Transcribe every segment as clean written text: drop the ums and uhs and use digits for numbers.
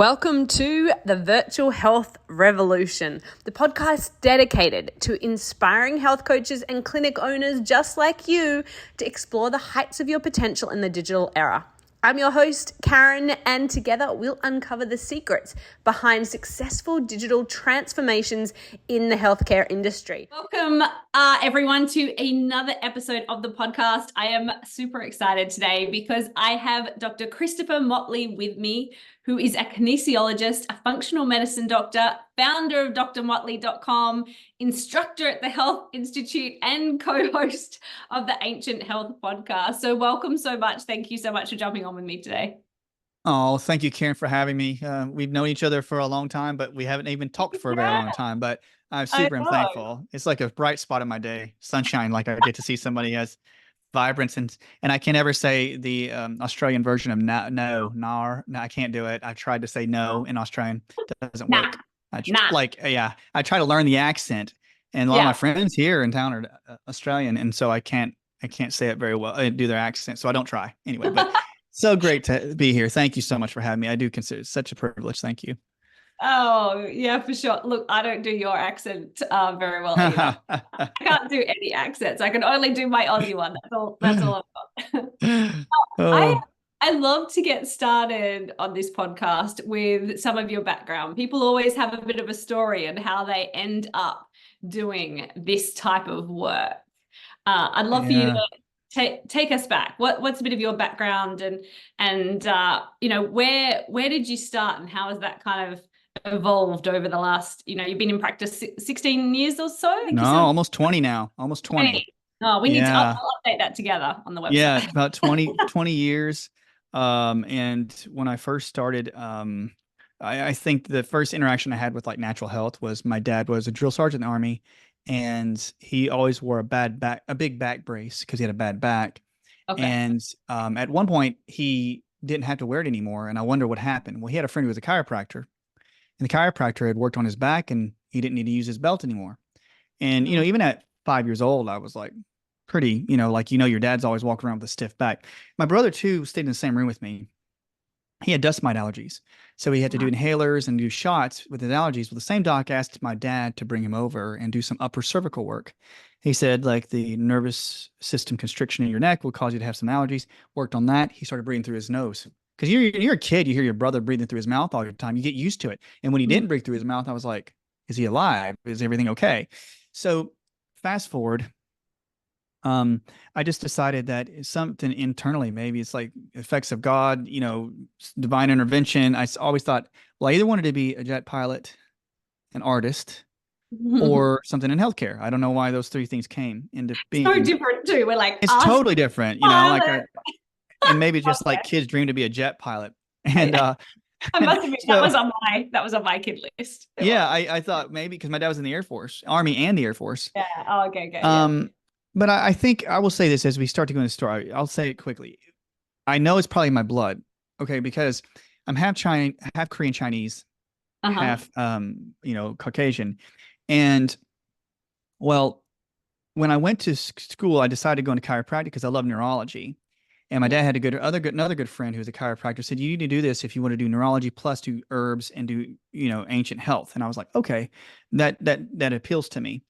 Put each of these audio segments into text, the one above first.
Welcome to the Virtual Health Revolution, the podcast dedicated to inspiring health coaches and clinic owners just like you to explore the heights of your potential in the digital era. I'm your host, Karen, and together we'll uncover the secrets behind successful digital transformations in the healthcare industry. Welcome, everyone, to another episode of the podcast. I am super excited today because I have Dr. Christopher Motley with me, who is a kinesiologist, a functional medicine doctor, founder of drmotley.com, instructor at the Health Institute, and co-host of the Ancient Health podcast. So welcome so much. Thank you so much for jumping on with me today. Oh, thank you, Karen, for having me. We've known each other for a long time, but we haven't even talked for a very long time. But I'm super thankful. It's like a bright spot in my day, sunshine, like I get to see somebody as vibrance, and I can't ever say the Australian version of no, I can't do it. I tried to say no in Australian, it doesn't work. I try to learn the accent, and a lot of my friends here in town are Australian, and so I can't say it very well, do their accent, so I don't try anyway. But so great to be here. Thank you so much for having me. I do consider it such a privilege. Thank you. Oh, yeah, for sure. Look, I don't do your accent very well either. I can't do any accents. I can only do my Aussie one. That's all I've got. I love to get started on this podcast with some of your background. People always have a bit of a story and how they end up doing this type of work. I'd love for you to take us back. What's a bit of your background and you know, where did you start and how has that kind of evolved over the last, you've been in practice 16 years or so? No, almost 20 now. Almost 20. Oh, we need to update that together on the website. Yeah, about 20 years. And when I first started, I think the first interaction I had with like natural health was my dad was a drill sergeant in the Army, and he always wore a big back brace because he had a bad back. Okay. And at one point he didn't have to wear it anymore. And I wonder what happened. Well, he had a friend who was a chiropractor, and the chiropractor had worked on his back and he didn't need to use his belt anymore. And, even at 5 years old, I was like pretty, your dad's always walking around with a stiff back. My brother too stayed in the same room with me. He had dust mite allergies. So he had to do inhalers and do shots with his allergies. Well, the same doc asked my dad to bring him over and do some upper cervical work. He said, like, the nervous system constriction in your neck will cause you to have some allergies. Worked on that. He started breathing through his nose. Because you're a kid, you hear your brother breathing through his mouth all the time. You get used to it. And when he didn't breathe through his mouth, I was like, is he alive? Is everything okay? So fast forward, I just decided that it's something internally, maybe it's like effects of God, divine intervention. I always thought, well, I either wanted to be a jet pilot, an artist, or something in healthcare. I don't know why those three things came into being. So different too. We're like, it's totally different, and maybe just like kids dream to be a jet pilot. And I must admit, that was on my kid list. I thought maybe because my dad was in the Air Force, Army and the Air Force. Yeah. Oh, okay. But I think I will say this as we start to go into the story. I'll say it quickly. I know it's probably my blood, okay, because I'm half Korean Chinese, half Caucasian, and well, when I went to school, I decided to go into chiropractic because I love neurology. And my dad had another good friend who was a chiropractor, said, you need to do this if you want to do neurology plus do herbs and do, ancient health. And I was like, okay, that appeals to me.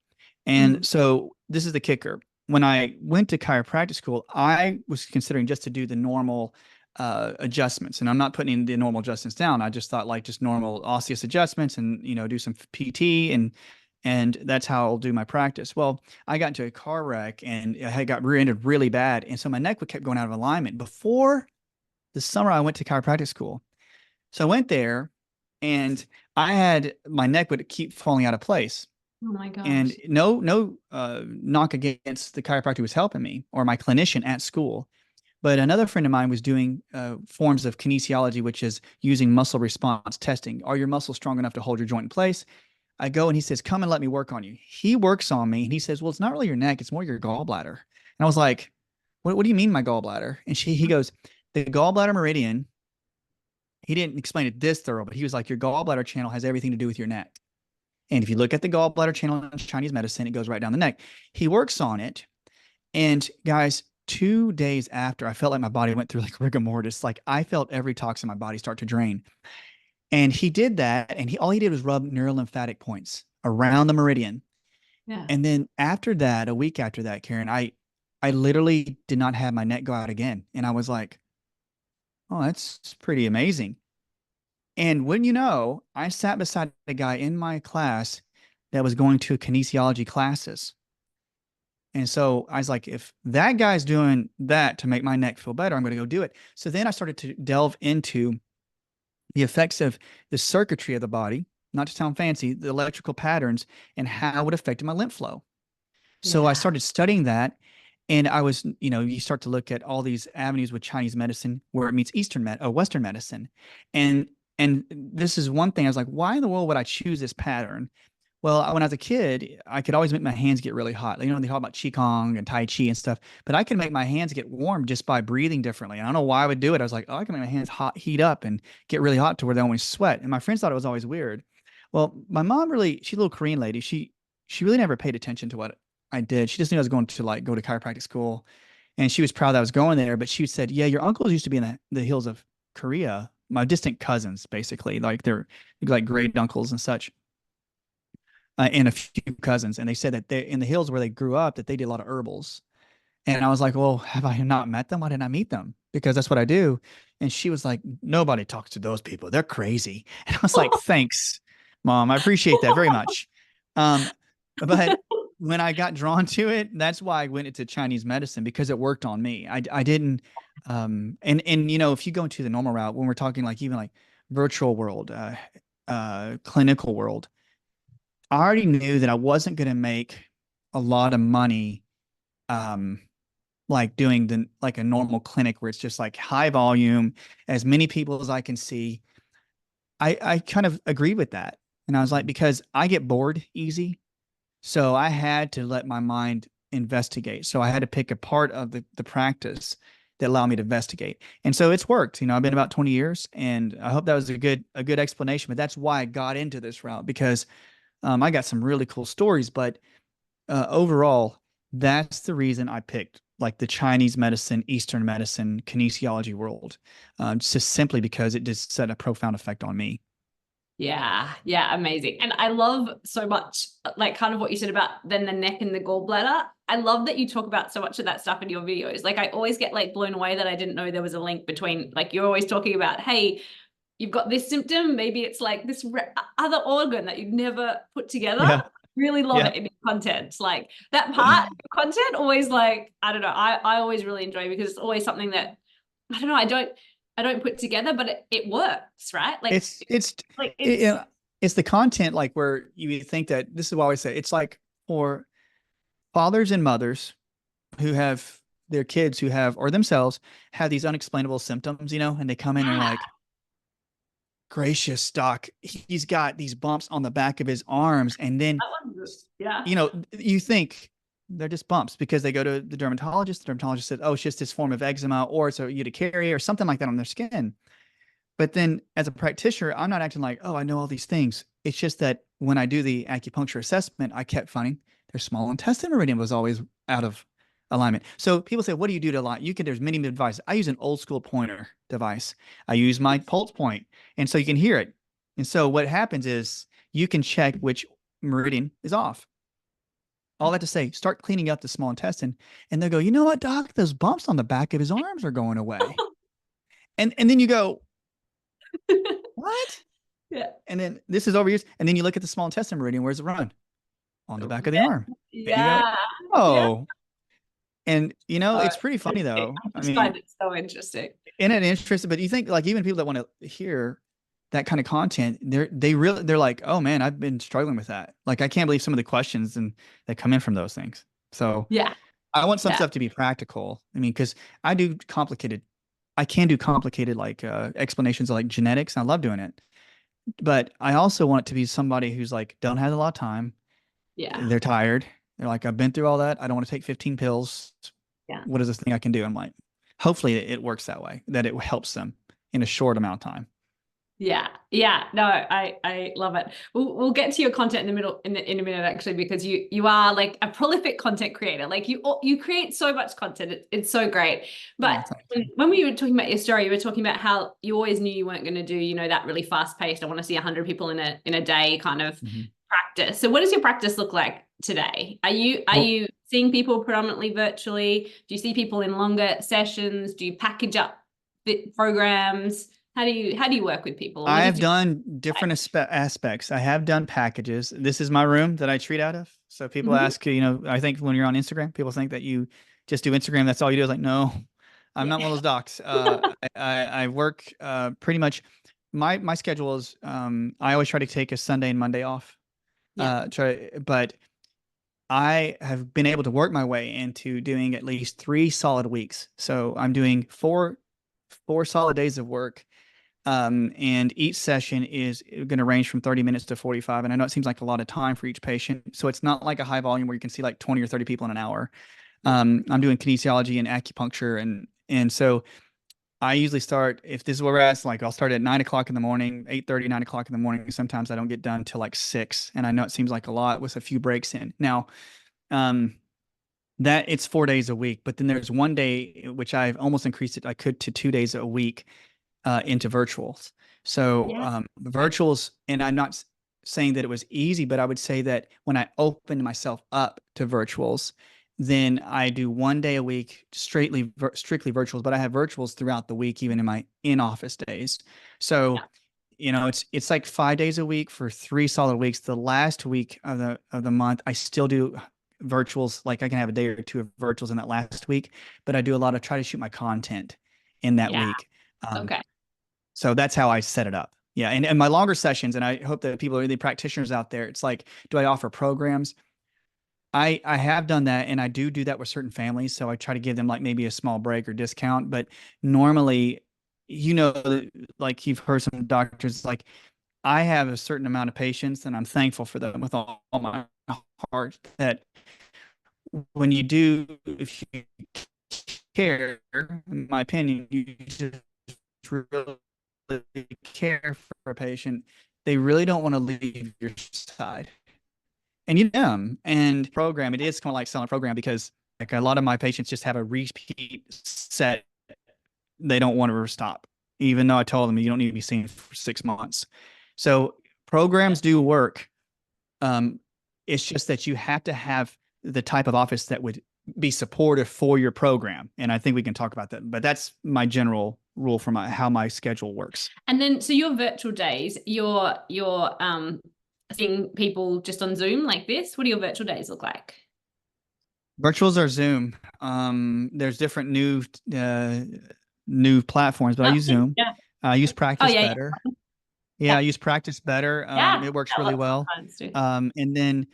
And so this is the kicker. When I went to chiropractic school, I was considering just to do the normal adjustments. And I'm not putting the normal adjustments down. I just thought like just normal osseous adjustments and, do some PT and that's how I'll do my practice. Well, I got into a car wreck and I got rear-ended really bad. And so my neck kept going out of alignment. Before the summer, I went to chiropractic school. So I went there and my neck would keep falling out of place. Oh my gosh. And no knock against the chiropractor who was helping me or my clinician at school. But another friend of mine was doing forms of kinesiology, which is using muscle response testing. Are your muscles strong enough to hold your joint in place? I go and he says, come and let me work on you. He works on me and he says, well, it's not really your neck. It's more your gallbladder. And I was like, what do you mean my gallbladder? And he goes, the gallbladder meridian, he didn't explain it this thorough, but he was like, your gallbladder channel has everything to do with your neck. And if you look at the gallbladder channel in Chinese medicine, it goes right down the neck. He works on it. And guys, 2 days after, I felt like my body went through like rigor mortis. Like I felt every toxin in my body start to drain. And he did that, and all he did was rub neurolymphatic points around the meridian. Yeah. And then after that, a week after that, Karen, I literally did not have my neck go out again. And I was like, oh, that's pretty amazing. And when you know, I sat beside a guy in my class that was going to kinesiology classes. And so I was like, if that guy's doing that to make my neck feel better, I'm going to go do it. So then I started to delve into the effects of the circuitry of the body, not to sound fancy, the electrical patterns and how it affected my lymph flow. So I started studying that. And I was, you start to look at all these avenues with Chinese medicine where it meets Western medicine. And this is one thing I was like, why in the world would I choose this pattern? Well, when I was a kid, I could always make my hands get really hot. They talk about Qigong and Tai Chi and stuff, but I could make my hands get warm just by breathing differently. And I don't know why I would do it. I was like, oh, I can make my hands heat up and get really hot to where they always sweat. And my friends thought it was always weird. Well, my mom she's a little Korean lady. She really never paid attention to what I did. She just knew I was going to go to chiropractic school. And she was proud that I was going there. But she said, yeah, your uncles used to be in the hills of Korea. My distant cousins, basically, like they're like great uncles and such. And a few cousins, and they said that they in the hills where they grew up that they did a lot of herbals. And I was like, well, have I not met them? Why didn't I meet them? Because that's what I do. And she was like, nobody talks to those people. They're crazy. And I was like, thanks, Mom. I appreciate that very much. But when I got drawn to it, that's why I went into Chinese medicine, because it worked on me. I didn't, and if you go into the normal route, when we're talking like even like virtual world, clinical world, I already knew that I wasn't going to make a lot of money, like doing like a normal clinic where it's just like high volume, as many people as I can see. I kind of agreed with that. And I was like, because I get bored easy. So I had to let my mind investigate. So I had to pick a part of the practice that allowed me to investigate. And so it's worked. I've been about 20 years, and I hope that was a good explanation. But that's why I got into this route, because I got some really cool stories. But overall, that's the reason I picked like the Chinese medicine, Eastern medicine, kinesiology world, just simply because it just had a profound effect on me. Yeah, amazing. And I love so much, like kind of what you said about then the neck and the gallbladder. I love that you talk about so much of that stuff in your videos. Like I always get like blown away that I didn't know there was a link between, like you're always talking about, hey, you've got this symptom, maybe it's like this other organ that you'd never put together. Yeah. Really love it in your content. Like that part of content always, like, I don't know, I always really enjoy, because it's always something that, I don't know, I don't put together, but it works, right? Like it's the content, like where you think that, this is what I always say, it's like for fathers and mothers who have their kids who have, or themselves have these unexplainable symptoms, and they come in and like, gracious, doc, he's got these bumps on the back of his arms. And then, you think they're just bumps because they go to the dermatologist. The dermatologist said, oh, it's just this form of eczema, or it's a urticaria or something like that on their skin. But then as a practitioner, I'm not acting like, oh, I know all these things. It's just that when I do the acupuncture assessment, I kept finding their small intestine meridian was always out of alignment. So people say, what do you do to align? There's many devices. I use an old school pointer device. I use my pulse point. And so you can hear it. And so what happens is you can check which meridian is off. All that to say, start cleaning up the small intestine, and they'll go, you know what, doc, those bumps on the back of his arms are going away. And then you go, what? Yeah. And then this is over years. And then you look at the small intestine meridian. Where's it run? On the back of the arm. Yeah. Oh. And it's pretty funny though. I find it so interesting. And it interesting, but you think like even people that want to hear that kind of content, they're like, oh man, I've been struggling with that. Like I can't believe some of the questions that come in from those things. So yeah, I want some stuff to be practical. I mean, because I can do complicated like explanations of like genetics, and I love doing it. But I also want it to be somebody who's like, don't have a lot of time. Yeah. They're tired. They're like, I've been through all that. I don't want to take 15 pills. Yeah. What is this thing I can do? I'm like, hopefully it works that way, that it helps them in a short amount of time. Yeah, yeah, no, I love it. We'll get to your content in the middle in a minute actually, because you are like a prolific content creator. Like you create so much content. It's so great. But when we were talking about your story, you were talking about how you always knew you weren't going to do, you know, that really fast paced, I want to see 100 people in a day kind of practice. So what does your practice look like today? Are you seeing people predominantly virtually? Do you see people in longer sessions? Do you package up programs? How do you work with people? I have done different aspects. I have done packages. This is my room that I treat out of. So people ask, you know, I think when you're on Instagram, people think that you just do Instagram. That's all you do. It's like, no, I'm not one of those docs. I work pretty much. My schedule is I always try to take a Sunday and Monday off. But I have been able to work my way into doing at least 3 solid weeks. So I'm doing four solid days of work. And each session is going to range from 30 minutes to 45. And I know it seems like a lot of time for each patient. So it's not like a high volume where you can see like 20 or 30 people in an hour. I'm doing kinesiology and acupuncture. And so I usually start, if this is where we're at, like I'll start at 9 o'clock in the morning, 8:30, 9 o'clock in the morning. Sometimes I don't get done till like 6. And I know it seems like a lot with a few breaks in. Now, that it's 4 days a week, but then there's one day, which I've almost increased it. I could to 2 days a week. Into virtuals. So virtuals, and I'm not saying that it was easy, but I would say that when I opened myself up to virtuals, then I do 1 day a week strictly virtuals, but I have virtuals throughout the week, even in my in-office days. So, you know, it's like 5 days a week for 3 solid weeks. The last week of the month, I still do virtuals. Like I can have a day or 2 of virtuals in that last week, but I do a lot of try to shoot my content in that week. Okay. So that's how I set it up. Yeah. And my longer sessions, and I hope that people are the practitioners out there. It's like, do I offer programs? I have done that, and I do that with certain families. So I try to give them like maybe a small break or discount. But normally, you know, like you've heard some doctors, like I have a certain amount of patients, and I'm thankful for them with all my heart, that when you do, if you care, in my opinion, you just really care for a patient, they really don't want to leave your side. And you know, and program, it is kind of like selling a program, because like a lot of my patients just have a repeat set. They don't want to stop, even though I told them you don't need to be seen for 6 months. So programs do work. It's just that you have to have the type of office that would be supportive for your program. And I think we can talk about that, but that's my general rule for how my schedule works. And then, so your virtual days, you're seeing people just on Zoom like this. What do your virtual days look like? Virtuals are Zoom. There's different new platforms, but I use Zoom. I use Practice Better. I use Practice Better. It works really well. And then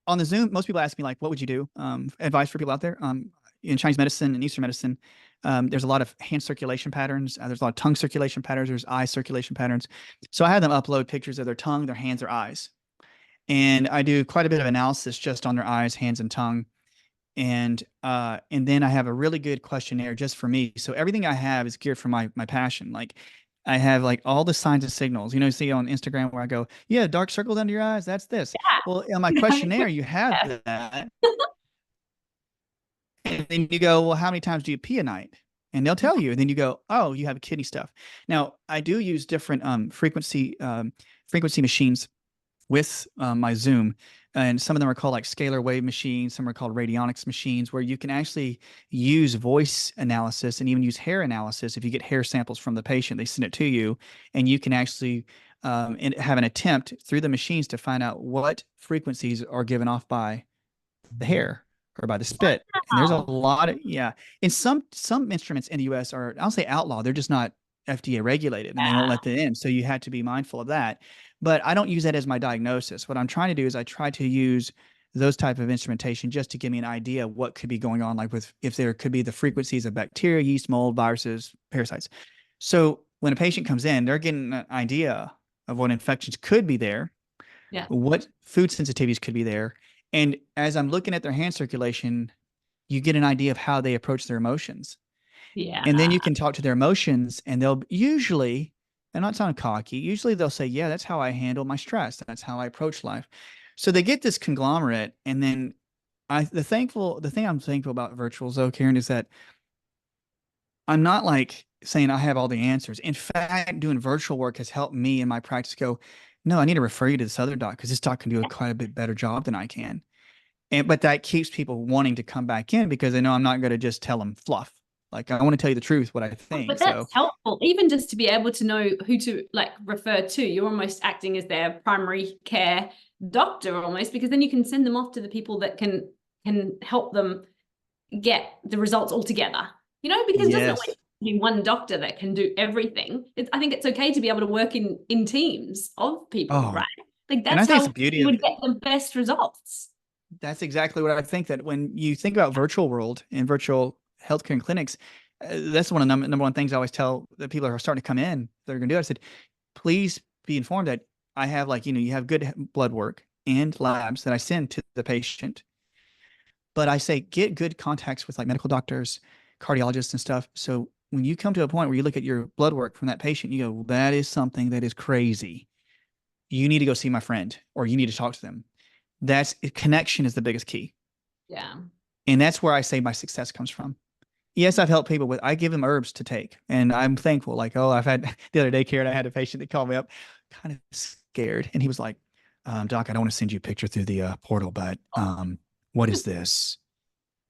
on the Zoom, most people ask me like, what would you do? Advice for people out there. In Chinese medicine and Eastern medicine, there's a lot of hand circulation patterns. There's a lot of tongue circulation patterns. There's eye circulation patterns. So I had them upload pictures of their tongue, their hands, their eyes. And I do quite a bit of analysis just on their eyes, hands, and tongue. And then I have a really good questionnaire just for me. So everything I have is geared for my passion. Like I have like all the signs and signals, you know, see on Instagram where I go, yeah, dark circles under your eyes. That's this. Well, on my questionnaire, you have that. And then you go, well, how many times do you pee a night? And they'll tell you. And then you go, oh, you have kidney stuff. Now, I do use different frequency machines with my Zoom. And some of them are called like scalar wave machines. Some are called radionics machines, where you can actually use voice analysis and even use hair analysis. If you get hair samples from the patient, they send it to you, and you can actually have an attempt through the machines to find out what frequencies are given off by the hair or by the spit. Wow. And there's a lot of, and some instruments in the US are, I'll say outlaw. They're just not FDA regulated, and they won't let them in. So you have to be mindful of that. But I don't use that as my diagnosis. What I'm trying to do is I try to use those type of instrumentation just to give me an idea of what could be going on, like if there could be the frequencies of bacteria, yeast, mold, viruses, parasites. So when a patient comes in, they're getting an idea of what infections could be there, what food sensitivities could be there. And as I'm looking at their hand circulation, you get an idea of how they approach their emotions. Yeah. And then you can talk to their emotions, and they'll usually, and not sound cocky, usually they'll say, yeah, that's how I handle my stress. That's how I approach life. So they get this conglomerate. And then the thing I'm thankful about virtuals though, Karen, is that I'm not like saying I have all the answers. In fact, doing virtual work has helped me in my practice go, no, I need to refer you to this other doc because this doc can do quite a bit better job than I can. But that keeps people wanting to come back in because they know I'm not going to just tell them fluff. Like I want to tell you the truth, what I think. But that's helpful, even just to be able to know who to like refer to. You're almost acting as their primary care doctor almost, because then you can send them off to the people that can help them get the results all together. You know, because it doesn't always be one doctor that can do everything. I think it's okay to be able to work in teams of people, right? Like that's how you would get the best results. That's exactly what I think, that when you think about virtual world and virtual healthcare and clinics, that's one of the number one things I always tell the people who are starting to come in, they're going to do it. I said, please be informed that I have you have good blood work and labs that I send to the patient. But I say, get good contacts with like medical doctors, cardiologists and stuff. So when you come to a point where you look at your blood work from that patient, you go, well, that is something that is crazy. You need to go see my friend, or you need to talk to them. Connection is the biggest key. Yeah. And that's where I say my success comes from. Yes, I've helped people I give them herbs to take, and I'm thankful. Like, I've had the other day, Karen, I had a patient that called me up kind of scared. And he was like, doc, I don't want to send you a picture through the portal, but what is this?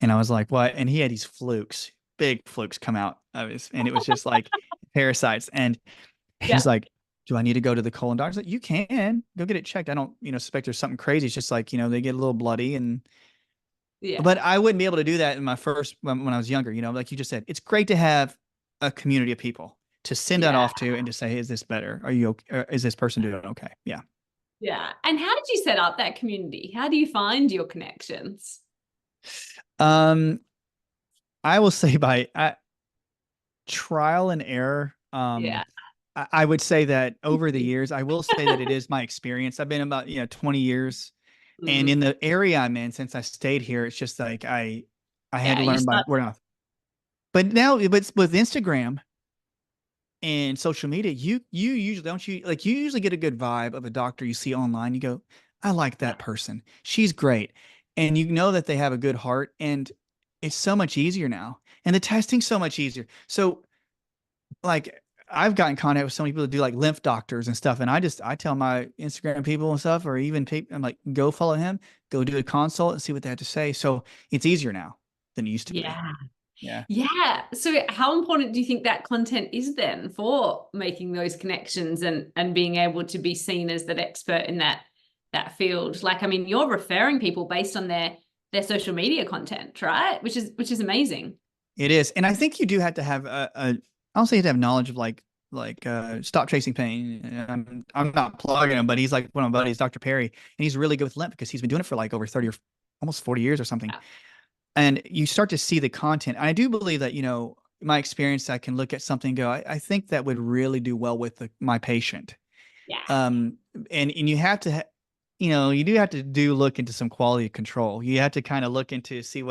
And I was like, what? And he had these flukes, big flukes come out of his, and it was just like parasites. And he's like, do I need to go to the colon doctor? I was like, you can go get it checked. I don't, suspect there's something crazy. It's just like, they get a little bloody but I wouldn't be able to do that in my first, when I was younger, like you just said, it's great to have a community of people to send that off to and to say, is this better? Are you okay? Is this person doing okay? Yeah. Yeah. And how did you set up that community? How do you find your connections? I will say by trial and error. I would say that over the years, I will say that it is my experience. I've been about 20 years, and in the area I'm in, since I stayed here, it's just like I had to learn by word of mouth. But now, with Instagram and social media, you usually you usually get a good vibe of a doctor you see online. You go, I like that person. She's great, and you know that they have a good heart, and it's so much easier now, and the testing's so much easier. So, like, I've gotten in contact with so many people that do like lymph doctors and stuff. And I tell my Instagram people and stuff, or even people, I'm like, go follow him, go do a consult and see what they have to say. So it's easier now than it used to be. Yeah. So how important do you think that content is then for making those connections and being able to be seen as that expert in that field? Like, I mean, you're referring people based on their social media content, right? Which is amazing. It is. And I think you do have to have I don't say you have to have knowledge of like Stop Chasing Pain. I'm not plugging him, but he's like one of my buddies, Dr. Perry, and he's really good with lymph because he's been doing it for like over 30 or almost 40 years or something. Yeah. And you start to see the content. And I do believe that, my experience, I can look at something and go, I think that would really do well with my patient. Yeah. And you have to, you do have to look into some quality control. You have to kind of look into see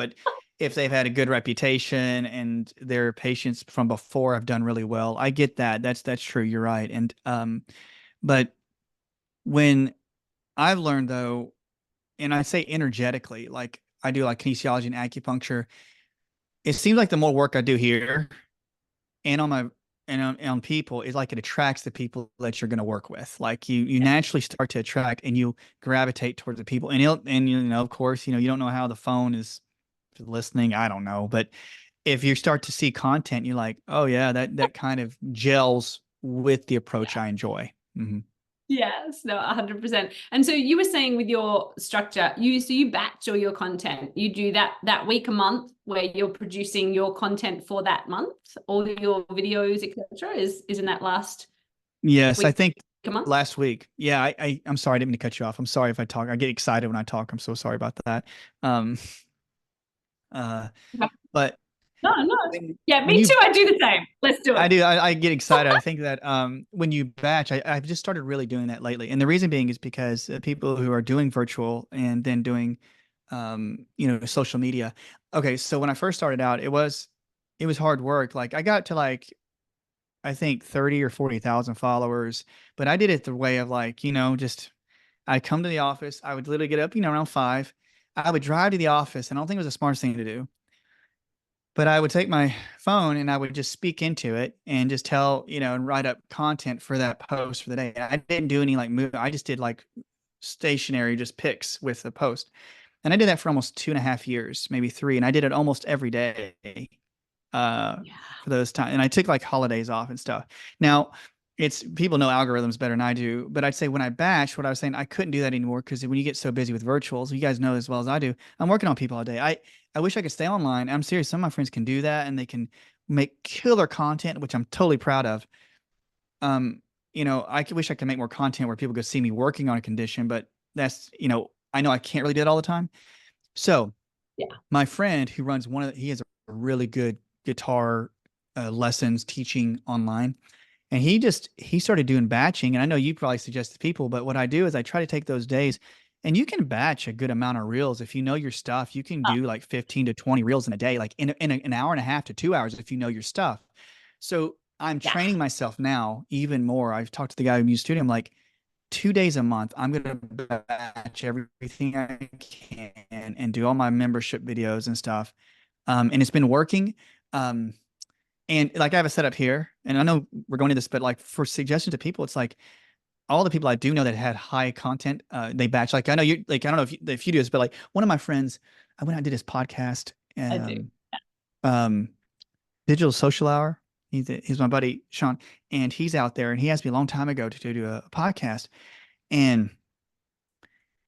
if they've had a good reputation and their patients from before have done really well. I get that. That's true. You're right. And, but when I've learned though, and I say energetically, like I do like kinesiology and acupuncture, it seems like the more work I do here and on people, is like it attracts the people that you're going to work with. Like you naturally start to attract and you gravitate towards the people. And of course, you don't know how the phone is listening. I don't know. But if you start to see content, you're like, oh yeah, that kind of gels with the approach I enjoy. Mm-hmm. Yes, no, 100%. And so you were saying with your structure, you batch all your content. You do that week a month where you're producing your content for that month, all your videos, etc. Is in that last Yes, week, I think a month? last week. Yeah, I'm sorry, I didn't mean to cut you off. I'm sorry if I talk. I get excited when I talk. I'm so sorry about that. But no. Yeah, me too. I do the same. Let's do it. I do. I get excited. I think that when you batch, I've just started really doing that lately. And the reason being is because people who are doing virtual and then doing, social media. Okay, so when I first started out, it was hard work. Like I got to I think 30 or 40,000 followers, but I did it the way of like, just I'd come to the office. I would literally get up, around 5. I would drive to the office, and I don't think it was the smartest thing to do, but I would take my phone and I would just speak into it and just tell, and write up content for that post for the day. I didn't do any like move. I just did like stationary, just pics with the post. And I did that for almost 2.5 years, maybe 3. And I did it almost every day for those times. And I took like holidays off and stuff. Now, it's people know algorithms better than I do, but I'd say when I batch, what I was saying, I couldn't do that anymore because when you get so busy with virtuals, you guys know as well as I do, I'm working on people all day. I wish I could stay online. I'm serious. Some of my friends can do that and they can make killer content, which I'm totally proud of. Wish I could make more content where people could see me working on a condition, but that's, I know I can't really do it all the time. So yeah, my friend who runs he has a really good guitar lessons teaching online. And he started doing batching. And I know you probably suggested people, but what I do is I try to take those days, and you can batch a good amount of reels. If you know your stuff, you can do like 15 to 20 reels in a day, like in an hour and a half to 2 hours if you know your stuff. So I'm training myself now even more. I've talked to the guy who used studio. I'm like, 2 days a month, I'm going to batch everything I can and do all my membership videos and stuff. And it's been working. And like I have a setup here, and I know we're going to this, but like for suggestions to people, it's like all the people I do know that had high content, they batch. Like I know you, like I don't know if you do this, but like one of my friends, I went out and did his podcast, I do. Digital Social Hour. He's my buddy Sean, and he's out there, and he asked me a long time ago to do a podcast, and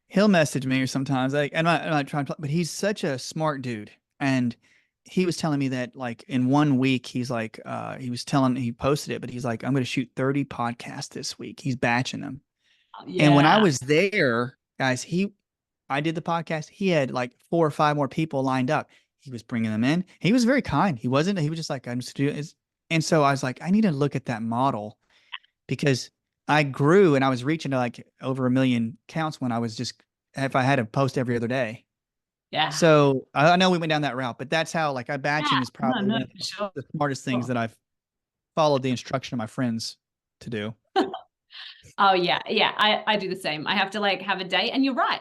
he'll message me or sometimes like I'm not trying to, but he's such a smart dude, and he was telling me that like in 1 week, he's like, he posted it, but he's like, I'm going to shoot 30 podcasts this week. He's batching them. And when I was there, guys, I did the podcast. He had like 4 or 5 more people lined up. He was bringing them in. He was very kind. He was just like, I'm just doing this. And so I was like, I need to look at that model because I grew and I was reaching to like over 1 million counts when I was if I had to post every other day. Yeah. So I know we went down that route, but that's how like batching is probably one of the smartest things that I've followed the instruction of my friends to do. Oh yeah. Yeah. I do the same. I have to like have a day, and you're right.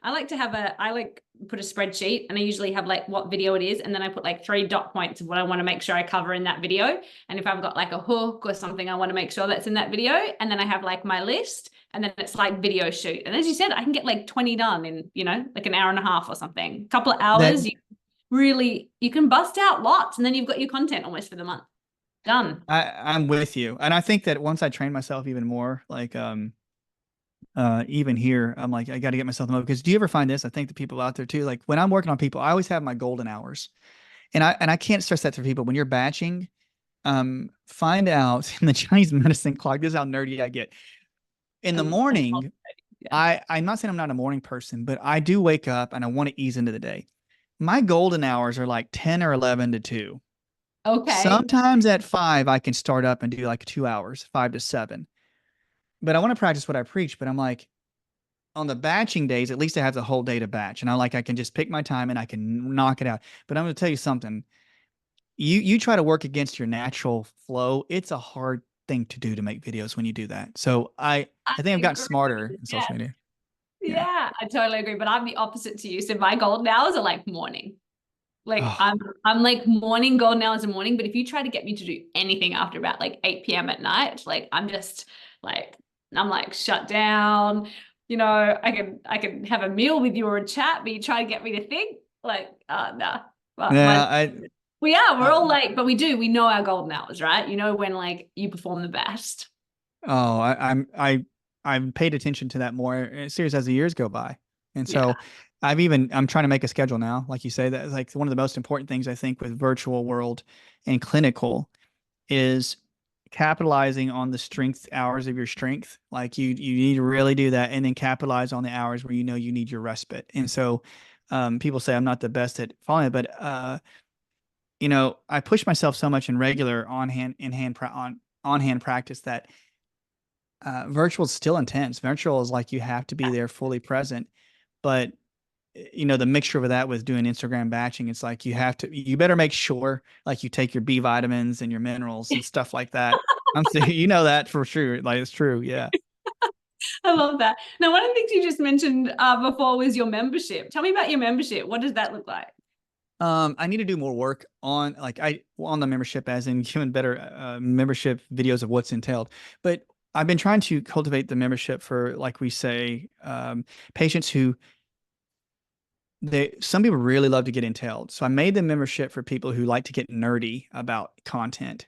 I like put a spreadsheet, and I usually have like what video it is. And then I put like 3 dot points of what I want to make sure I cover in that video. And if I've got like a hook or something, I want to make sure that's in that video. And then I have like my list, and then it's like video shoot. And as you said, I can get like 20 done in, like an hour and a half or something, a couple of hours. You can bust out lots, and then you've got your content almost for the month. Done. I'm with you. And I think that once I train myself even more, like, even here, I'm like, I got to get myself in mode. Because do you ever find this? I think the people out there too, like when I'm working on people, I always have my golden hours, and I can't stress that to people. When you're batching, find out in the Chinese medicine clock, this is how nerdy I get. In the morning, I'm not saying I'm not a morning person, but I do wake up and I want to ease into the day. My golden hours are like 10 or 11 to 2. Okay. Sometimes at 5, I can start up and do like 2 hours, 5 to 7. But I want to practice what I preach. But I'm like, on the batching days, at least I have the whole day to batch. And I can just pick my time and I can knock it out. But I'm going to tell you something. You try to work against your natural flow. It's a hard thing to do to make videos when you do that. So I think I've gotten smarter in social media. Yeah, I totally agree. But I'm the opposite to you. So my golden hours are like morning. Like I'm like morning golden hours in the morning. But if you try to get me to do anything after about like 8 p.m. at night, like I'm like shut down. I can have a meal with you or a chat, but you try to get me to think like, nah. We're all late, but we know our golden hours, right? When like you perform the best. Oh, I've paid attention to that more serious as the years go by. And so I'm trying to make a schedule now. Like you say, that like one of the most important things I think with virtual world and clinical is capitalizing on the strength hours of your strength. Like you need to really do that, and then capitalize on the hours where you need your respite. And so people say I'm not the best at following it, but I push myself so much in regular on hand practice that virtual is still intense. Virtual is like you have to be there fully present, but the mixture of that with doing Instagram batching, it's like you better make sure like you take your B vitamins and your minerals and stuff like that. I'm saying, that for sure. Like it's true. Yeah. I love that. Now, one of the things you just mentioned before was your membership. Tell me about your membership. What does that look like? I need to do more work on on the membership, as in giving better membership videos of what's entailed. But I've been trying to cultivate the membership for, like we say, patients who some people really love to get entailed. So I made the membership for people who like to get nerdy about content.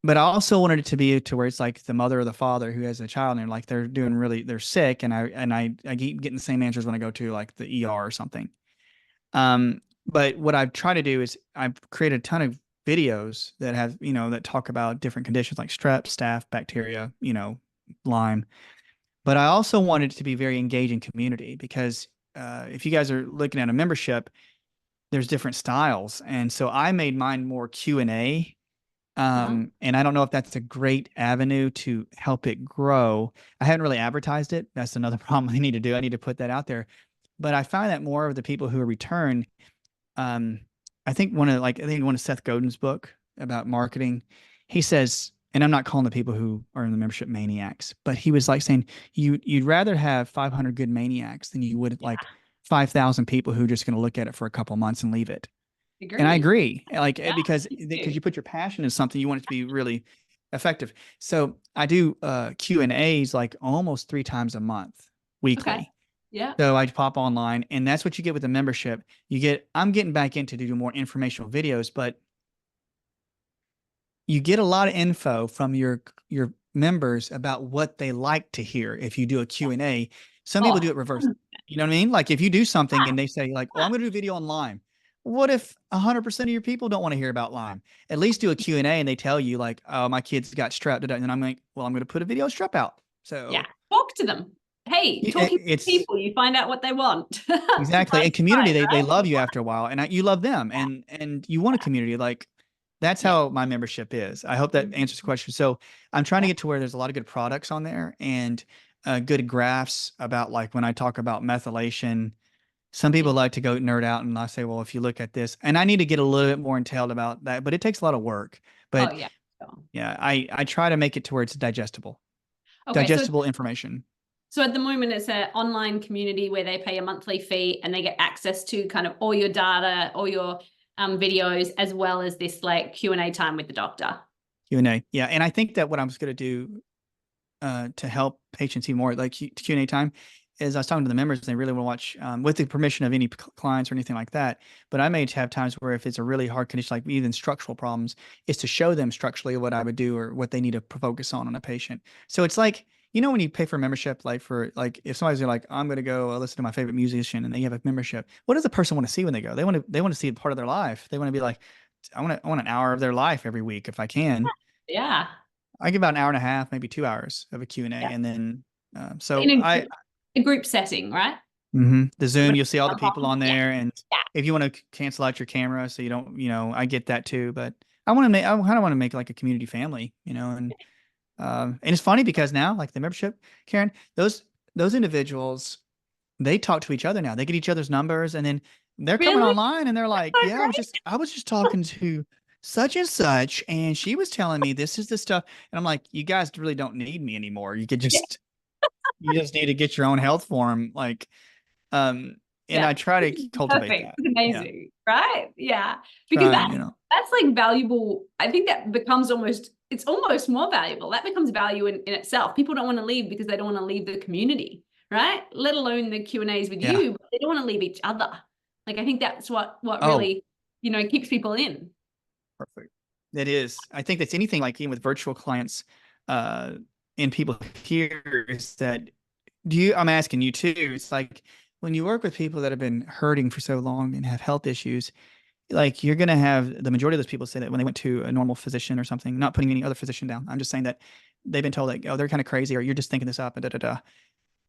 But I also wanted it to be to where it's like the mother or the father who has a child and they're sick, and I keep getting the same answers when I go to like the ER or something. But what I've tried to do is I've created a ton of videos that have, that talk about different conditions like strep, staph, bacteria, Lyme. But I also wanted it to be very engaging community because if you guys are looking at a membership, there's different styles. And so I made mine more Q&A. And I don't know if that's a great avenue to help it grow. I haven't really advertised it. That's another problem I need to do. I need to put that out there. But I find that more of the people who return, I think one of Seth Godin's book about marketing, he says, and I'm not calling the people who are in the membership maniacs, but he was like saying you'd rather have 500 good maniacs than you would like 5,000 people who are just going to look at it for a couple months and leave it. And I agree, like because you put your passion in something, you want it to be really effective. So I do Q&As like almost 3 times a month, weekly. Okay. Yeah. So I pop online, and that's what you get with the membership. I'm getting back into to do more informational videos, but you get a lot of info from your members about what they like to hear. If you do a Q&A, some people do it reverse. You know what I mean? Like if you do something and they say like, "Oh, I'm going to do a video on Lyme." What if 100% of your people don't want to hear about Lyme? At least do a Q&A and they tell you like, "Oh, my kids got strep today." And then I'm like, "Well, I'm going to put a video of strep out." So yeah, talk to them. Hey, talking to people, you find out what they want. Exactly. And community, they love you after a while, and you love them, and you want a community. Like that's how my membership is. I hope that answers the question. So I'm trying to get to where there's a lot of good products on there and good graphs about like when I talk about methylation. Some people like to go nerd out, and I say, well, if you look at this, and I need to get a little bit more entailed about that, but it takes a lot of work. But I try to make it to where it's digestible, digestible information. So at the moment, it's an online community where they pay a monthly fee and they get access to kind of all your data, all your videos, as well as this like Q&A time with the doctor. Q&A, yeah. And I think that what I'm going to do to help patients even more, like Q&A time, is I was talking to the members and they really want to watch with the permission of any clients or anything like that. But I may have times where if it's a really hard condition, like even structural problems, is to show them structurally what I would do or what they need to focus on a patient. So it's like, when you pay for a membership, like if somebody's like, I'm going to go listen to my favorite musician and they have a membership, what does the person want to see when they go? They want to see part of their life. They want to be like, I want an hour of their life every week if I can. Yeah. I give about an hour and a half, maybe 2 hours of a Q&A. And then, so a group setting, right? The Zoom, you'll see all the people on there. And if you want to cancel out your camera, so you don't, I get that too, but I kind of want to make like a community family, and it's funny because now like the membership, Karen, those individuals, they talk to each other now. They get each other's numbers, and then they're coming online and they're like, I was just talking to such and such, and she was telling me this is the stuff. And I'm like, you guys really don't need me anymore. You could just, you just need to get your own health form. Like, and I try to cultivate that. It's amazing, right? Yeah. Because that's like valuable. I think that becomes it's almost more valuable. That becomes value in itself. People don't want to leave because they don't want to leave the community, right? Let alone the Q&As with you, but they don't want to leave each other. Like, I think that's what really, keeps people in. Perfect. It is. I think that's anything like even with virtual clients, and people here is that I'm asking you too. It's like when you work with people that have been hurting for so long and have health issues, like you're going to have the majority of those people say that when they went to a normal physician or something, not putting any other physician down. I'm just saying that they've been told like, oh, they're kind of crazy, or you're just thinking this up and da, da, da.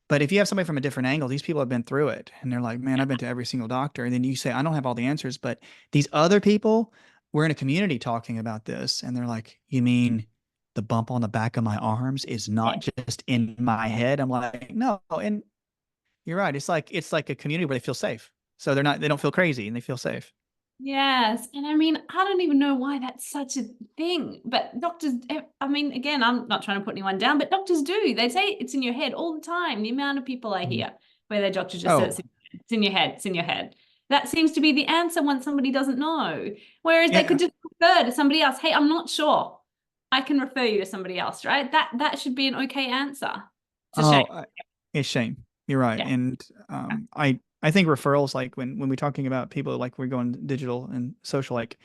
But if you have somebody from a different angle, these people have been through it and they're like, man, I've been to every single doctor. And then you say, I don't have all the answers, but these other people, we're in a community talking about this. And they're like, you mean the bump on the back of my arms is not just in my head? I'm like, no. And You're right. It's like a community where they feel safe. So they don't feel crazy and they feel safe. Yes. And I mean, I don't even know why that's such a thing, but doctors, I mean, again, I'm not trying to put anyone down, but doctors do. They say it's in your head all the time. The amount of people I hear where their doctor just says Oh, it's in your head, it's in your head. That seems to be the answer when somebody doesn't know. Whereas they could yeah. just refer to somebody else. Hey, I'm not sure. I can refer you to somebody else, right? That should be an okay answer. It's a shame. It's shame. You're right. Yeah. And I think referrals, like when we're talking about people, like we're going digital and social, like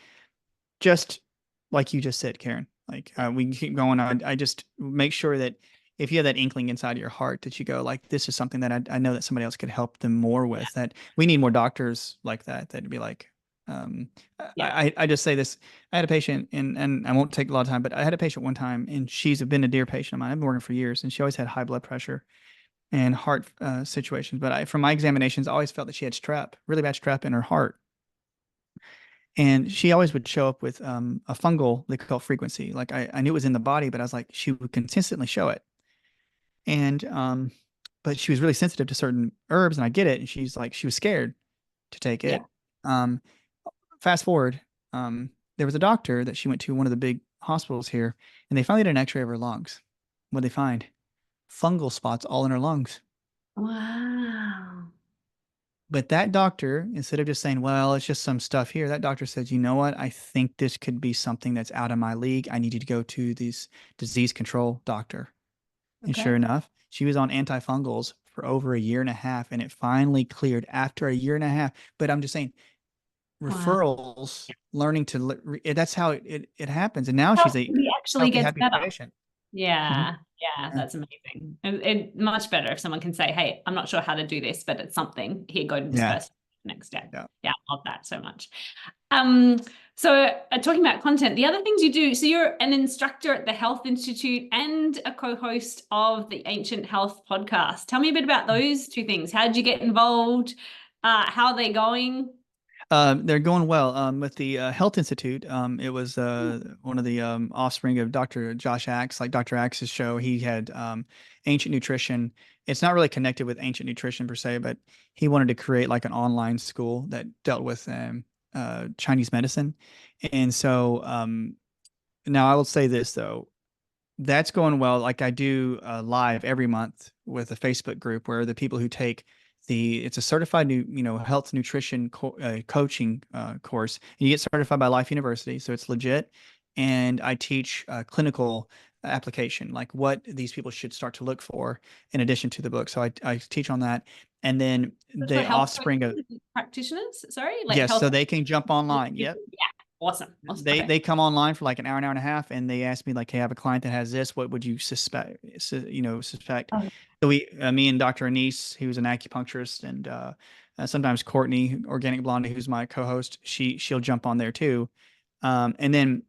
just like you just said, Karen, like we can keep going. I just make sure that if you have that inkling inside of your heart that you go like, this is something that I know that somebody else could help them more with, that we need more doctors like that. That'd be like, um, Yeah. I just say this. I had a patient and I won't take a lot of time, but I had a patient one time and she's been a dear patient of mine. I've been working for years and she always had high blood pressure and heart situations. But from my examinations, I always felt that she had strep, really bad strep in her heart. And she always would show up with a fungal, they call frequency. Like I knew it was in the body, but I was like, she would consistently show it. And but she was really sensitive to certain herbs, and I get it. And she's like, she was scared to take Yeah. it. Um, Fast forward, there was a doctor that she went to one of the big hospitals here, and they finally did an X-ray of her lungs. What they find? Fungal spots all in her lungs. Wow. But that doctor, instead of just saying, well, it's just some stuff here, that doctor said, you know what? I think this could be something that's out of my league. I need you to go to this disease control doctor. And sure Okay. enough, she was on antifungals for over a year and a half, and it finally cleared after a year and a half. But I'm just saying, Wow. referrals, learning to, that's how it happens. And now she's a He actually healthy, gets happy better. patient. Mhm. Yeah, yeah, Yeah. that's amazing. It much better if someone can say, "Hey, I'm not sure how to do this, but it's something. Here, go to this Yeah. person next step." Yeah. Yeah, I love that so much. Um, so talking about content, the other things you do, so you're an instructor at the Health Institute and a co-host of the Ancient Health podcast. Tell me a bit about those two things. How did you get involved? How are they going? They're going well. With the Health Institute, it was one of the offspring of Dr. Josh Axe, like Dr. Axe's show. He had Ancient Nutrition. It's not really connected with Ancient Nutrition per se, but he wanted to create like an online school that dealt with Chinese medicine. And so now I will say this though, that's going well. Like I do live every month with a Facebook group where the people who take it's a certified health nutrition coaching course. And you get certified by Life University, so it's legit. And I teach clinical application, like what these people should start to look for in addition to the book. So I teach on that. And then That's for the health offspring of, practitioners, sorry, like yes, health. so they can jump online. Yep. Yeah, awesome. Awesome. They Okay. they come online for like an hour and a half, and they ask me like, "Hey, I have a client that has this. What would you suspect?" Oh, So me and Dr. Anise, who's an acupuncturist, and sometimes Courtney, Organic Blondie, who's my co-host, she'll jump on there too. And then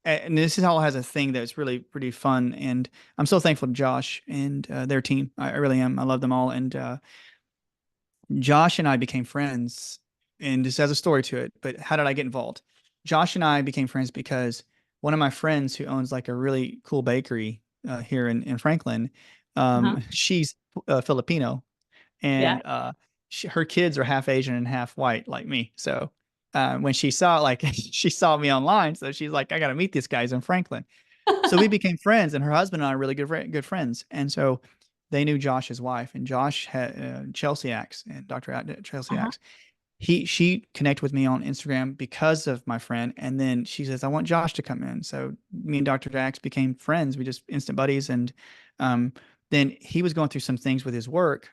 and this is all has a thing that's really pretty fun, and I'm so thankful to Josh and their team. I really am. I love them all, and Josh and I became friends, and this has a story to it. But how did I get involved? Josh and I became friends because one of my friends who owns like a really cool bakery here in Franklin, uh-huh. she's Filipino, Yeah. and her kids are half Asian and half white, like me. So when she saw she saw me online, so she's like, I got to meet these guys in Franklin. So we became friends, and her husband and I are really good friends. And so they knew Josh's wife, and Josh had Chelsea Axe and Chelsea Uh-huh. Axe. She connected with me on Instagram because of my friend, and then she says, I want Josh to come in. So me and Dr. Axe became friends. We just instant buddies, and um, then he was going through some things with his work,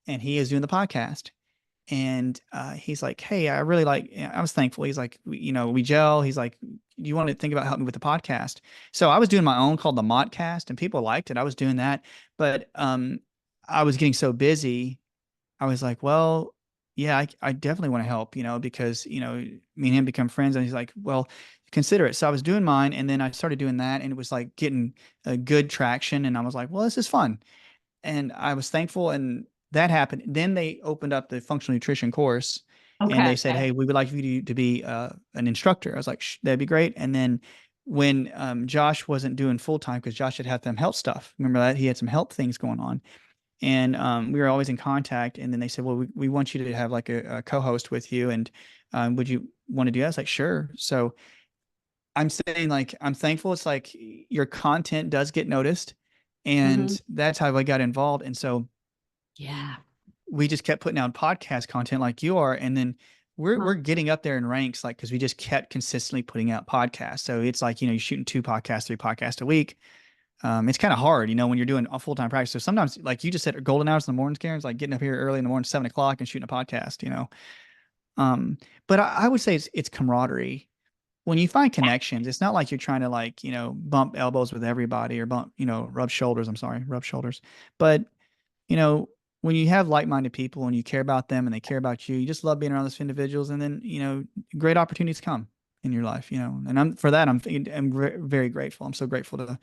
and he is doing the podcast. And he's like, hey, I really I was thankful. He's like, we gel. He's like, do you want to think about helping me with the podcast? So I was doing my own called the Modcast, and people liked it. I was doing that. But I was getting so busy. I was like, well, yeah, I definitely want to help, because, me and him become friends. And he's like, well, consider it. So I was doing mine, and then I started doing that, and it was like getting a good traction. And I was like, well, this is fun. And I was thankful, and that happened. Then they opened up the functional nutrition course, and Okay. they said, hey, we would like you to be an instructor. I was like, that'd be great. And then when Josh wasn't doing full time, because Josh had some health stuff, remember that he had some health things going on, and we were always in contact. And then they said, well, we want you to have like a co-host with you, and would you want to do that? I was like, sure. So I'm saying, like, I'm thankful. It's like your content does get noticed, and that's how I got involved. And so Yeah. we just kept putting out podcast content like you are, and then we're getting up there in ranks, like, because we just kept consistently putting out podcasts. So it's like, you're shooting 2 podcasts, 3 podcasts a week. It's kind of hard, when you're doing a full-time practice. So sometimes, like you just said, golden hours in the mornings, Karen, like getting up here early in the morning, 7 o'clock, and shooting a podcast. But I would say it's camaraderie. When you find connections, it's not like you're trying to, like, bump elbows with everybody, or rub shoulders. I'm sorry, rub shoulders. But, when you have like-minded people and you care about them and they care about you, you just love being around those individuals. And then, great opportunities come in your life, and I'm very grateful. I'm so grateful to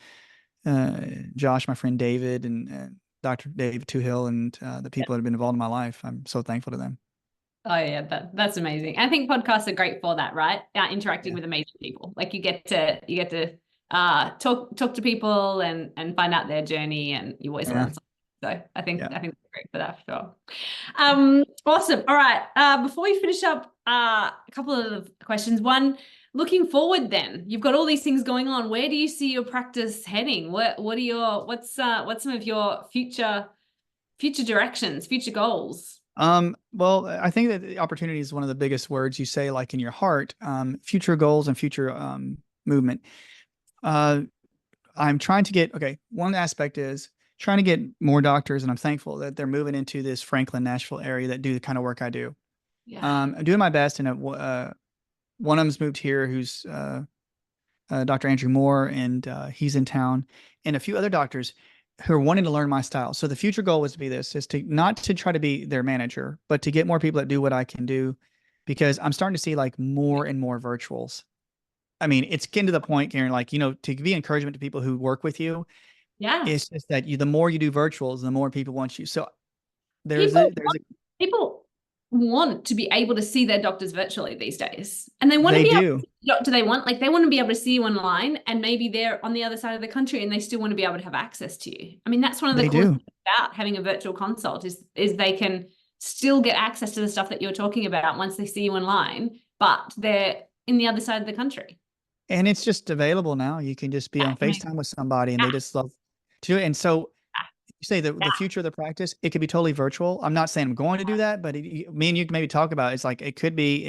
Josh, my friend David, and Dr. Dave Toohill, and the people that have been involved in my life. I'm so thankful to them. Oh yeah, that's amazing. I think podcasts are great for that, right? Interacting with amazing people. Like you get to talk to people and find out their journey, and you always learn something. So I think it's great for that, for sure. Awesome. All right. Before we finish up, a couple of questions. One, looking forward, then you've got all these things going on. Where do you see your practice heading? What's some of your future directions, future goals? Well, I think that the opportunity is one of the biggest words you say, like, in your heart. Future goals and future movement. I'm trying to get, one aspect is trying to get more doctors, and I'm thankful that they're moving into this Franklin, Nashville area that do the kind of work I do. Yeah. I'm doing my best, and one of them's moved here, who's Dr. Andrew Moore, and he's in town, and a few other doctors who are wanting to learn my style. So the future goal is to not to try to be their manager, but to get more people that do what I can do, because I'm starting to see, like, more and more virtuals. I mean, it's getting to the point, Karen, like, to be encouragement to people who work with you. Yeah. It's just that the more you do virtuals, the more people want you. So people want to be able to see their doctors virtually these days, and they want to be able to see the doctor they want. Like, they want to be able to see you online, and maybe they're on the other side of the country, and they still want to be able to have access to you. I mean, that's one of the cool things about having a virtual consult is they can still get access to the stuff that you're talking about once they see you online, but they're in the other side of the country. And it's just available now. You can just be on FaceTime with somebody, and they just love to do it. And so you say the future of the practice, it could be totally virtual. I'm not saying I'm going to do that, but me and you can maybe talk about it. It's like, it could be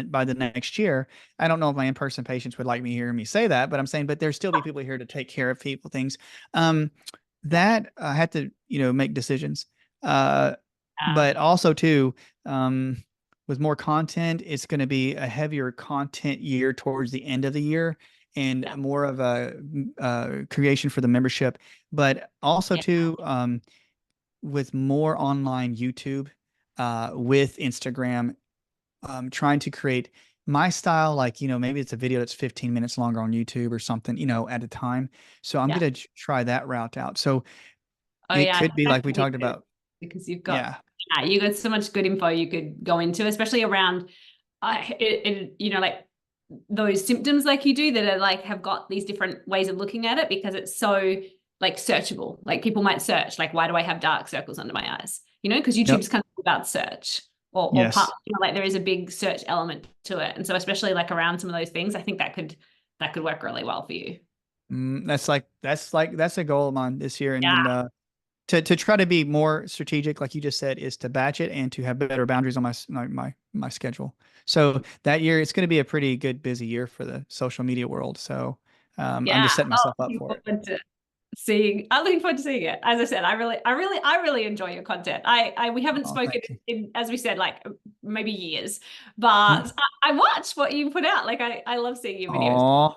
by the next year. I don't know if my in-person patients would like hearing me say that, but I'm saying, but there's still be people here to take care of things. That I had to, make decisions. But also too, with more content, it's going to be a heavier content year towards the end of the year, and more of a creation for the membership, but also too, with more online YouTube, with Instagram, trying to create my style, like, maybe it's a video that's 15 minutes longer on YouTube or something, at a time. So I'm going to try that route out. So it could be like we talked about, because you've got you got so much good info you could go into, especially around like those symptoms, like you do, that are like have got these different ways of looking at it, because it's so like searchable. Like, people might search, like, why do I have dark circles under my eyes? Because YouTube's kind of about search, or part, like, there is a big search element to it. And so especially like around some of those things, I think that could work really well for you. That's a goal of mine this year. And to try to be more strategic, like you just said, is to batch it and to have better boundaries on my schedule. So that year, it's going to be a pretty good, busy year for the social media world. So I'm just setting myself up for it. I'm looking forward to seeing it. As I said, I really enjoy your content. We haven't spoken in, as we said, like maybe years, but I watch what you put out. Like, I love seeing your videos. Aww,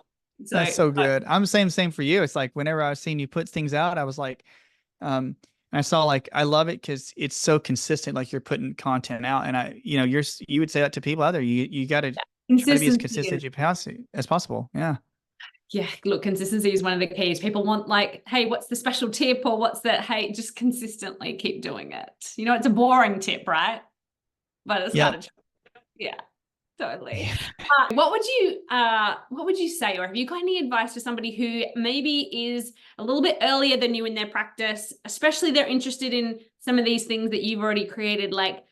that's so good. I'm the same for you. It's like, whenever I was seeing you put things out, I was like, I saw, like, I love it because it's so consistent. Like, you're putting content out, and you would say that to people out there. You got to try to be as consistent as possible. Yeah. Yeah. Look, consistency is one of the keys. People want, like, hey, what's the special tip, or what's that? Hey, just consistently keep doing it. It's a boring tip, right? But it's not a, Totally. Yeah. What would you say, or have you got any advice for somebody who maybe is a little bit earlier than you in their practice, especially they're interested in some of these things that you've already created, like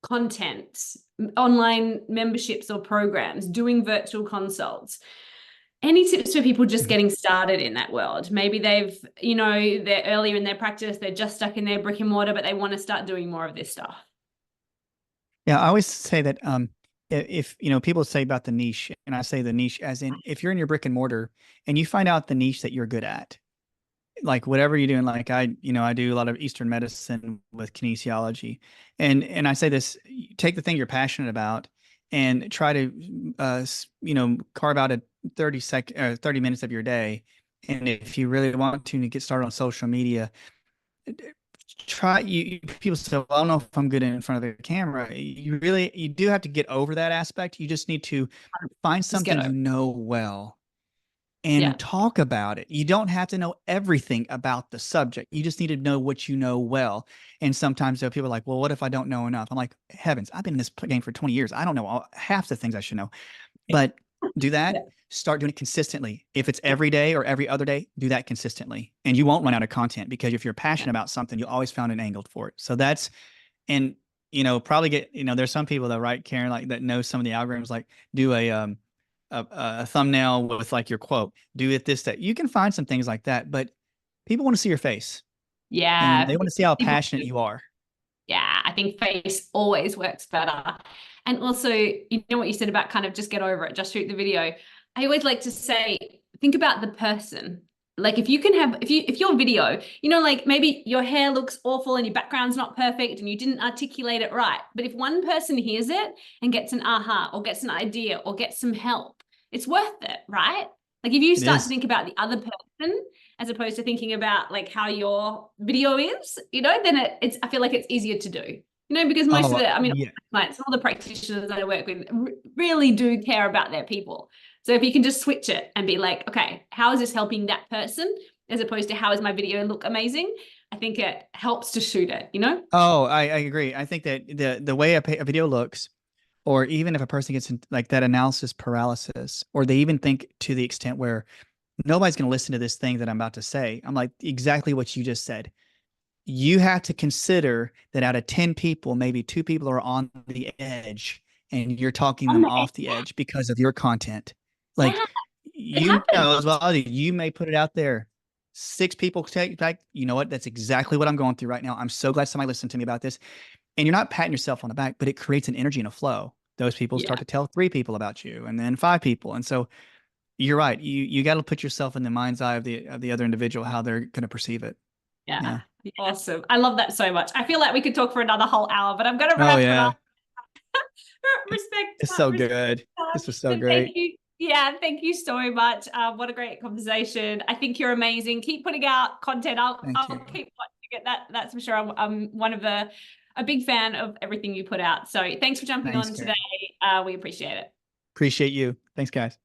content, online memberships or programs, doing virtual consults? Any tips for people just getting started in that world? Maybe they've, they're earlier in their practice, they're just stuck in their brick and mortar, but they want to start doing more of this stuff. Yeah, I always say that if people say about the niche, and I say the niche as in if you're in your brick and mortar and you find out the niche that you're good at, like whatever you're doing, like I do a lot of Eastern medicine with kinesiology, and I say this: take the thing you're passionate about and try to carve out a 30 minutes of your day. And if you really want to get started on social media, people say, well, I don't know if I'm good in front of the camera. You do have to get over that aspect. You just need to find something you know well and talk about it. You don't have to know everything about the subject. You just need to know what you know well. And sometimes people are like, well, what if I don't know enough? I'm like, heavens, I've been in this game for 20 years. I don't know half the things I should know. But do that. Start doing it consistently. If it's every day or every other day, do that consistently. And you won't run out of content, because if you're passionate about something, you'll always find an angle for it. So that's, and, probably get, there's some people that, right, Karen, like that know some of the algorithms, like do a thumbnail with like your quote, do it, this, that. You can find some things like that, but people want to see your face. Yeah. And they want to see how passionate you are. Yeah, I think face always works better. And also, what you said about kind of just get over it, just shoot the video. I always like to say, think about the person. Like if your video, like maybe your hair looks awful and your background's not perfect and you didn't articulate it right. But if one person hears it and gets an aha or gets an idea or gets some help, it's worth it, right? Like if you start to think about the other person as opposed to thinking about like how your video is, then I feel like it's easier to do, because most of the, clients, all the practitioners that I work with really do care about their people. So if you can just switch it and be like, okay, how is this helping that person as opposed to how is my video look amazing? I think it helps to shoot it, Oh, I agree. I think that the way a video looks, or even if a person gets in, like that analysis paralysis, or they even think to the extent where nobody's going to listen to this thing that I'm about to say. I'm like, exactly what you just said. You have to consider that out of 10 people, maybe 2 people are on the edge, and you're talking them off the edge because of your content. Like, as well, you may put it out there. 6 people take back, you know what? That's exactly what I'm going through right now. I'm so glad somebody listened to me about this. And you're not patting yourself on the back, but it creates an energy and a flow. Those people start to tell 3 people about you, and then 5 people. And so you're right. You got to put yourself in the mind's eye of the other individual, how they're going to perceive it. Yeah. Awesome. I love that so much. I feel like we could talk for another whole hour, but I'm going to wrap it up. Respect. It's so good. This was so great. Thank you. Yeah, thank you so much. What a great conversation. I think you're amazing. Keep putting out content. I'll keep watching it. That's for sure. I'm a big fan of everything you put out. So thanks for jumping on today. We appreciate it. Appreciate you. Thanks, guys.